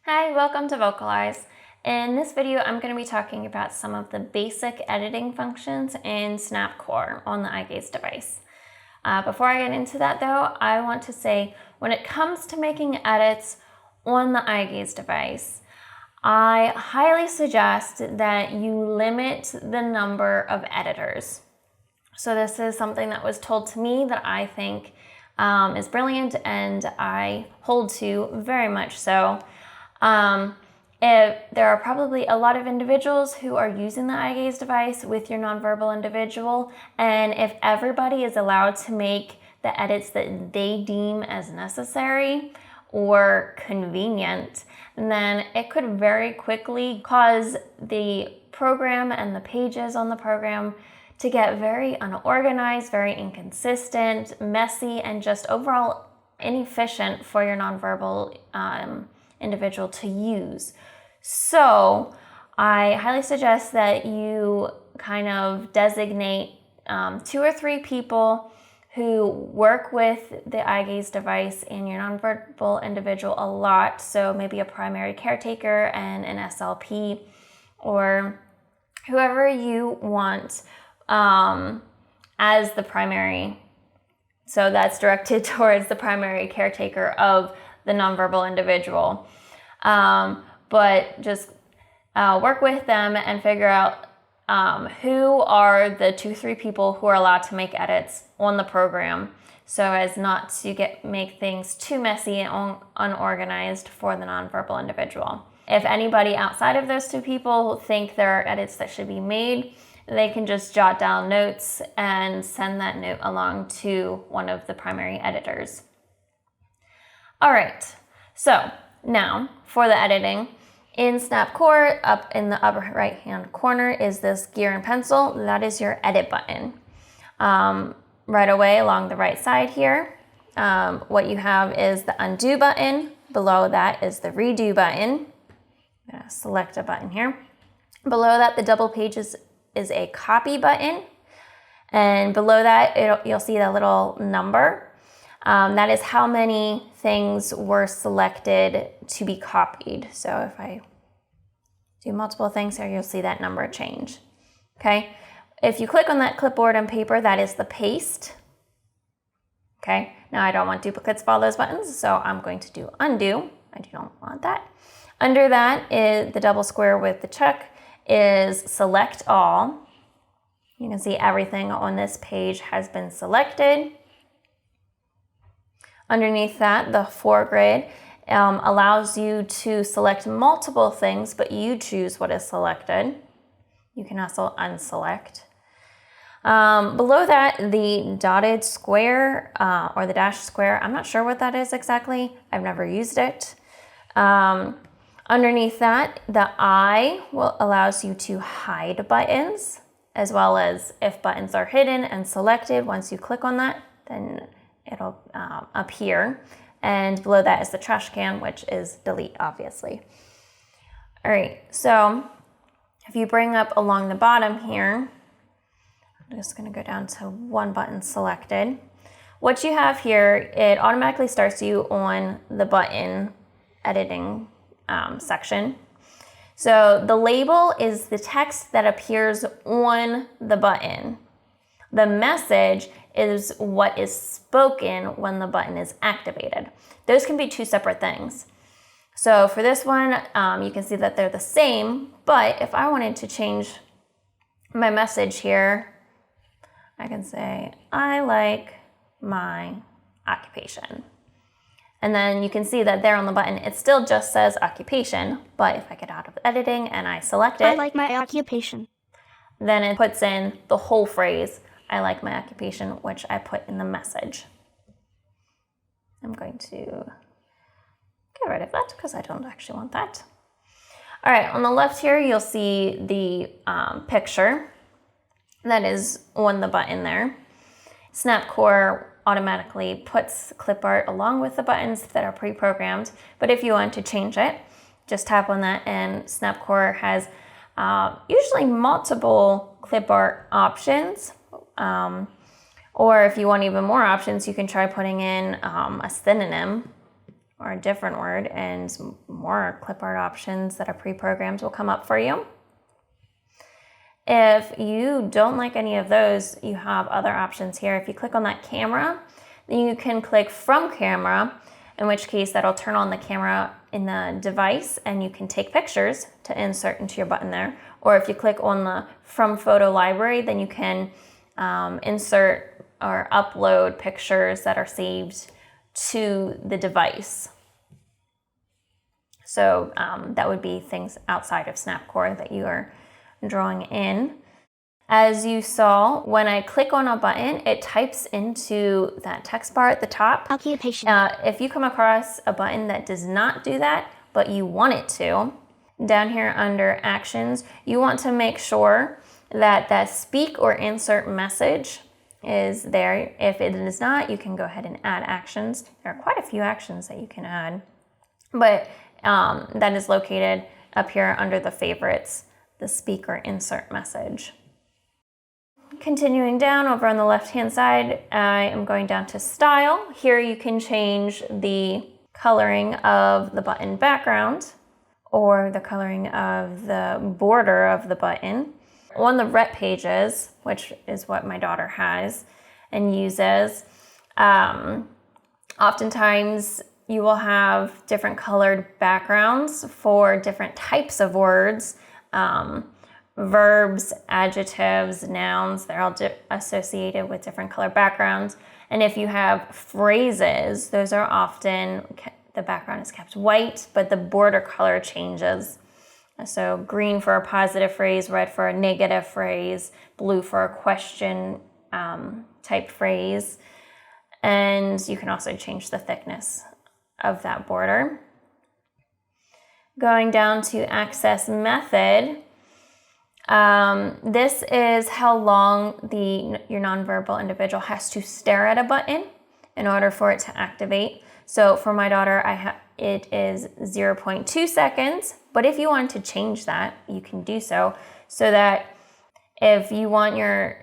Hi, welcome to Vocalize. In this video, I'm going to be talking about some of the basic editing functions in SnapCore on the eye gaze device. Before I get into that though, I want to say when it comes to making edits on the eye gaze device, I highly suggest that you limit the number of editors. So this is something that was told to me that I think is brilliant and I hold to very much so. If there are probably a lot of individuals who are using the eye gaze device with your nonverbal individual, and if everybody is allowed to make the edits that they deem as necessary or convenient, then it could very quickly cause the program and the pages on the program to get very unorganized, very inconsistent, messy, and just overall inefficient for your nonverbal individual to use. So I highly suggest that you kind of designate 2 or 3 people who work with the eye gaze device and your nonverbal individual a lot. So maybe a primary caretaker and an SLP, or whoever you want as the primary. So that's directed towards the primary caretaker of the nonverbal individual. But just work with them and figure out who are the 2-3 people who are allowed to make edits on the program, so as not to make things too messy and unorganized for the nonverbal individual. If anybody outside of those 2 people think there are edits that should be made, they can just jot down notes and send that note along to one of the primary editors. All right, so now for the editing. In SnapCore, up in the upper right hand corner is this gear and pencil. That is your edit button. Right away along the right side here, what you have is the undo button. Below that is the redo button. I'm gonna select a button here. Below that, the double pages is a copy button. And below that, you'll see the little number. That is how many things were selected to be copied. So if I do multiple things here, you'll see that number change. Okay. If you click on that clipboard and paper, that is the paste. Okay. Now I don't want duplicates of all those buttons, so I'm going to do undo. I do not want that. Under that is the double square with the check is select all. You can see everything on this page has been selected. Underneath that, the foregrid allows you to select multiple things, but you choose what is selected. You can also unselect. Below that, the dotted square or the dash square, I'm not sure what that is exactly. I've never used it. Underneath that, the I allows you to hide buttons, as well as if buttons are hidden and selected, once you click on that, then it'll appear. And below that is the trash can, which is delete, obviously. All right, so if you bring up along the bottom here, I'm just gonna go down to one button selected. What you have here, it automatically starts you on the button editing section. So the label is the text that appears on the button. The message is what is spoken when the button is activated. Those can be 2 separate things. So for this one, you can see that they're the same, but if I wanted to change my message here, I can say, I like my occupation. And then you can see that there on the button, it still just says occupation, but if I get out of editing and I select it, I like my occupation, then it puts in the whole phrase, I like my occupation, which I put in the message. I'm going to get rid of that because I don't actually want that. All right, on the left here, you'll see the picture that is on the button there. SnapCore automatically puts clip art along with the buttons that are pre-programmed, but if you want to change it, just tap on that, and SnapCore has usually multiple clip art options. Or if you want even more options, you can try putting in a synonym or a different word, and more clip art options that are pre-programmed will come up for you. If you don't like any of those, you have other options here. If you click on that camera, then you can click from camera, in which case that'll turn on the camera in the device and you can take pictures to insert into your button there. Or if you click on the from photo library, then you can insert or upload pictures that are saved to the device. So that would be things outside of SnapCore that you are drawing in. As you saw, when I click on a button, it types into that text bar at the top. Occupation. If you come across a button that does not do that, but you want it to, down here under actions, you want to make sure that that speak or insert message is there. If it is not, you can go ahead and add actions. There are quite a few actions that you can add, but that is located up here under the favorites, the speak or insert message. Continuing down over on the left-hand side, I am going down to style. Here you can change the coloring of the button background or the coloring of the border of the button. On the rep pages, which is what my daughter has and uses, oftentimes you will have different colored backgrounds for different types of words. Verbs, adjectives, nouns, they're all associated with different color backgrounds. And if you have phrases, those are often, the background is kept white, but the border color changes. So green for a positive phrase, red for a negative phrase, blue for a question type phrase. And you can also change the thickness of that border. Going down to access method, this is how long your nonverbal individual has to stare at a button in order for it to activate. So for my daughter, it is 0.2 seconds, but if you want to change that, you can do so that if you want your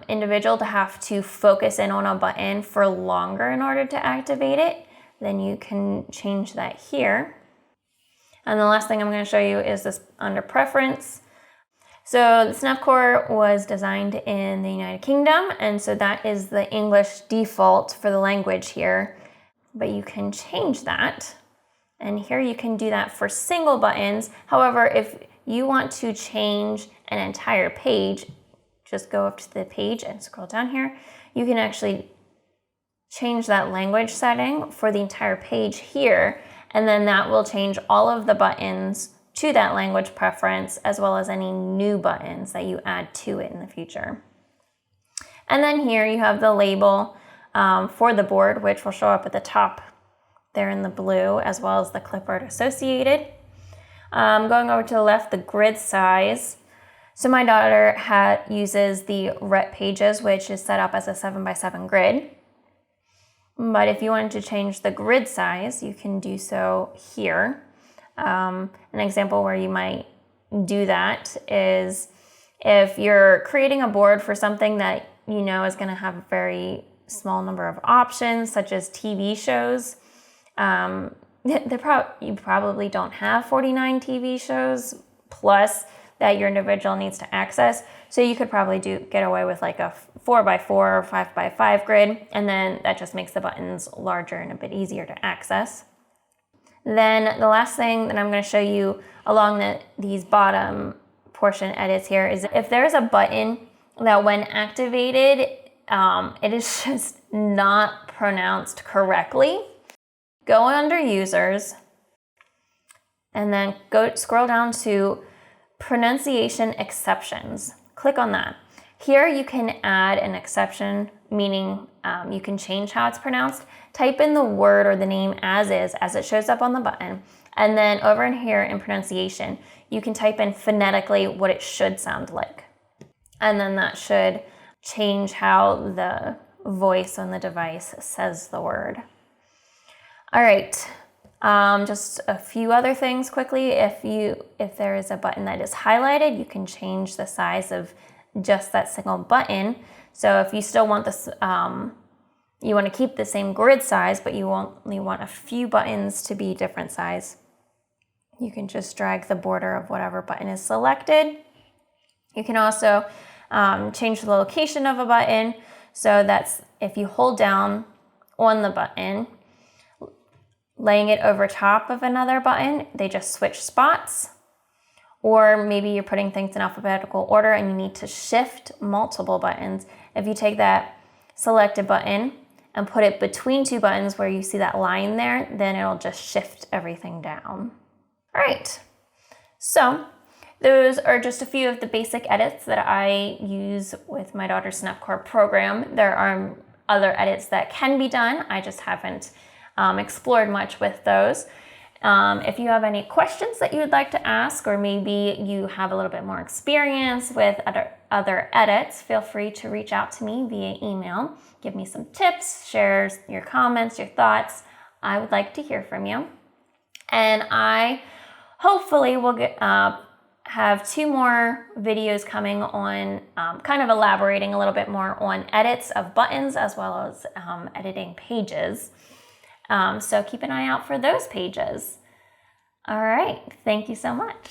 individual to have to focus in on a button for longer in order to activate it, then you can change that here. And the last thing I'm going to show you is this under preference. So the SnapCore was designed in the United Kingdom, and so that is the English default for the language here. But you can change that, and here you can do that for single buttons. However, if you want to change an entire page, just go up to the page and scroll down here. You can actually change that language setting for the entire page here, and then that will change all of the buttons to that language preference, as well as any new buttons that you add to it in the future. And then here you have the label for the board, which will show up at the top there in the blue, as well as the clip art associated. Going over to the left, the grid size. So my daughter uses the rep pages, which is set up as a 7x7 grid. But if you wanted to change the grid size, you can do so here. An example where you might do that is if you're creating a board for something that you know is going to have a very small number of options, such as TV shows. You probably don't have 49 TV shows plus that your individual needs to access. So you could probably get away with like a 4x4 or 5x5 grid, and then that just makes the buttons larger and a bit easier to access. Then the last thing that I'm going to show you along these bottom portion edits here is if there's a button that when activated, it is just not pronounced correctly, go under users and then scroll down to pronunciation exceptions. Click on that. Here you can add an exception, meaning you can change how it's pronounced. Type in the word or the name as it shows up on the button. And then over in here in pronunciation, you can type in phonetically what it should sound like. And then that should change how the voice on the device says the word. All right, just a few other things quickly. If there is a button that is highlighted, you can change the size of just that single button. So if you still want this you want to keep the same grid size, but you only want a few buttons to be different size, you can just drag the border of whatever button is selected. You can also change the location of a button. So that's if you hold down on the button, laying it over top of another button, they just switch spots. Or maybe you're putting things in alphabetical order and you need to shift multiple buttons. If you take that selected button and put it between two buttons where you see that line there, then it'll just shift everything down. All right, so those are just a few of the basic edits that I use with my daughter's SnapCore program. There are other edits that can be done. I just haven't explored much with those. If you have any questions that you would like to ask, or maybe you have a little bit more experience with other edits, feel free to reach out to me via email. Give me some tips, share your comments, your thoughts. I would like to hear from you. And I hopefully will have 2 more videos coming on kind of elaborating a little bit more on edits of buttons as well as editing pages. So keep an eye out for those pages. All right, thank you so much.